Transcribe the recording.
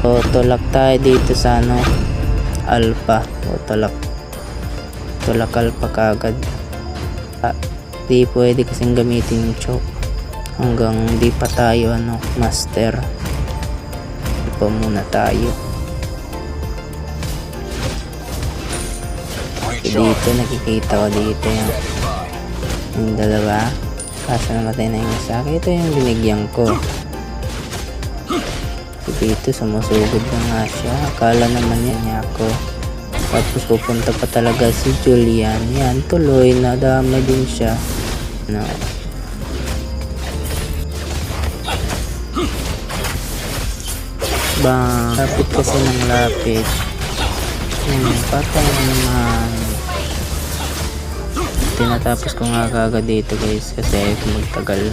So tulak tayo dito sa ano, alpha. O tulak alpha kagad. Di pwede kasing gamitin yung choke hanggang di pa tayo ano, master. Pa muna tayo. So, dito nakikita ko dito yung dalawa, kaso namatay na yung isa. Ito yung binigyan ko. So, dito sumusugod na nga siya, akala naman niya ako. Tapos pupunta pa talaga si Julian. Yan, tuloy nadamay din siya. No. Bang, lapit kasi ng lapit. Patay na naman. Tinatapos ko nga kagad dito guys kasi magtagal.